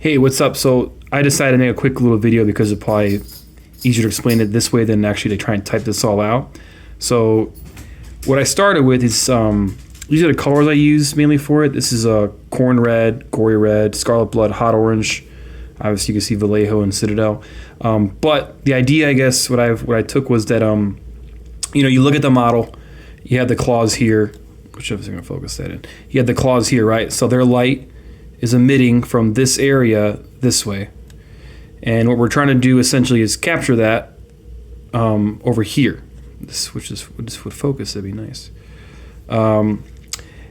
Hey, what's up? So I decided to make a quick little video because it's probably easier to explain it this way than actually to try and type this all out. So what I started with is these are the colors I use mainly for it. This is a corn red, gory red, scarlet blood, hot orange. Obviously you can see Vallejo and Citadel. But the idea, I guess, what I took was that you look at the model, you have the claws here, which I'm going to focus that in. You have the claws here, right? So their light is emitting from this area this way, and what we're trying to do essentially is capture that over here. This would focus, that'd be nice. And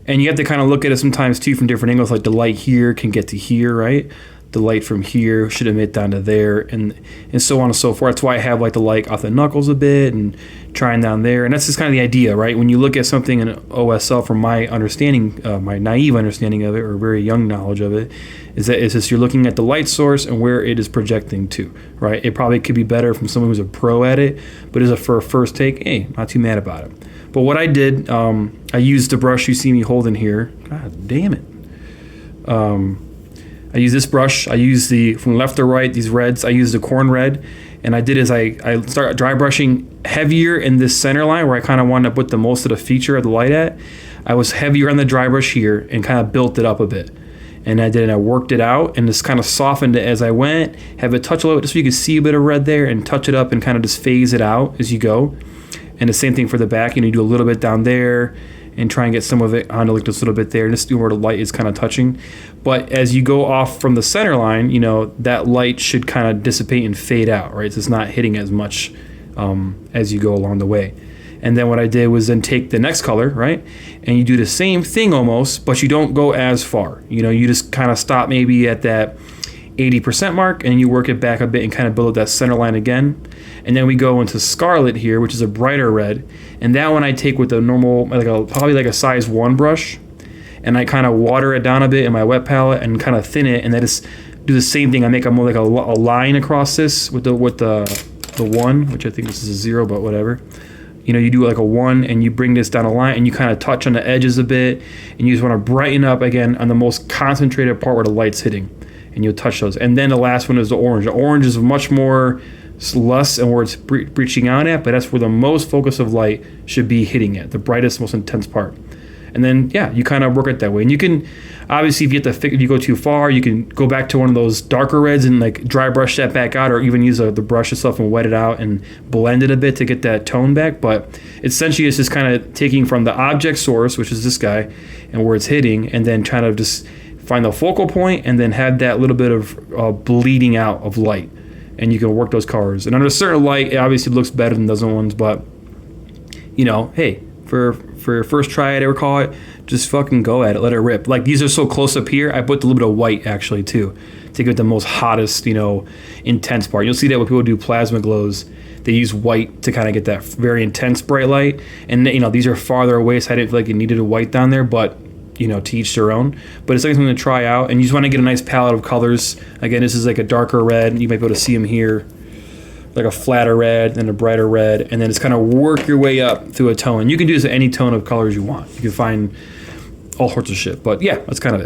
you have to kind of look at it sometimes too from different angles, like the light here can get to here, right? The light from here should emit down to there, and so on and so forth. That's why I have like the light off the knuckles a bit and trying down there, and that's just kind of the idea, right? When you look at something in OSL, from my understanding, my naive understanding of it, or very young knowledge of it, is that it's just you're looking at the light source and where it is projecting to, right? It probably could be better from someone who's a pro at it, but for a first take, hey, not too mad about it. But what I did, I used the brush you see me holding here. God damn it. I use this brush. I use from left to right, these reds. I use the corn red, and I did is I start dry brushing heavier in this center line where I kind of wanted to put the most of the feature of the light at. I was heavier on the dry brush here and kind of built it up a bit. And I worked it out and just kind of softened it as I went, have it touch a little bit just so you can see a bit of red there, and touch it up and kind of just phase it out as you go. And the same thing for the back, you do a little bit down there and try and get some of it onto like this little bit there, and just where the light is kind of touching. But as you go off from the center line, that light should kind of dissipate and fade out, right? So it's not hitting as much as you go along the way. And then what I did was then take the next color, right? And you do the same thing almost, but you don't go as far. You just kind of stop maybe at that 80% mark, and you work it back a bit and kind of build that center line again. And then we go into Scarlet here, which is a brighter red, and that one I take with a normal, probably like a size 1 brush, and I kind of water it down a bit in my wet palette and kind of thin it, and I just do the same thing. I make a more like a line across this with the 1, which I think this is a 0, but whatever. You do like a 1, and you bring this down a line, and you kind of touch on the edges a bit, and you just want to brighten up again on the most concentrated part where the light's hitting, and you'll touch those. And then the last one is the orange. The orange is much more less and where it's breaching out at, but that's where the most focus of light should be hitting at, the brightest, most intense part. And then you kind of work it that way. And you can obviously, if you go too far, you can go back to one of those darker reds and like dry brush that back out, or even use the brush itself and wet it out and blend it a bit to get that tone back. But essentially it's just kind of taking from the object source, which is this guy, and where it's hitting, and then trying to just find the focal point and then have that little bit of bleeding out of light. And you can work those colors. And under a certain light, it obviously looks better than those other ones, but hey, for your first try at it, or call it, just fucking go at it, let it rip. Like, these are so close up here, I put a little bit of white actually too, to get the most hottest, intense part. You'll see that when people do plasma glows, they use white to kind of get that very intense bright light. And these are farther away, so I didn't feel like it needed a white down there, but to each their own. But it's like something to try out, and you just want to get a nice palette of colors. Again, this is like a darker red. You might be able to see them here, like a flatter red and a brighter red, and then just kind of work your way up through a tone. You can do this at any tone of colors you want. You can find all sorts of shit, but yeah, that's kind of it.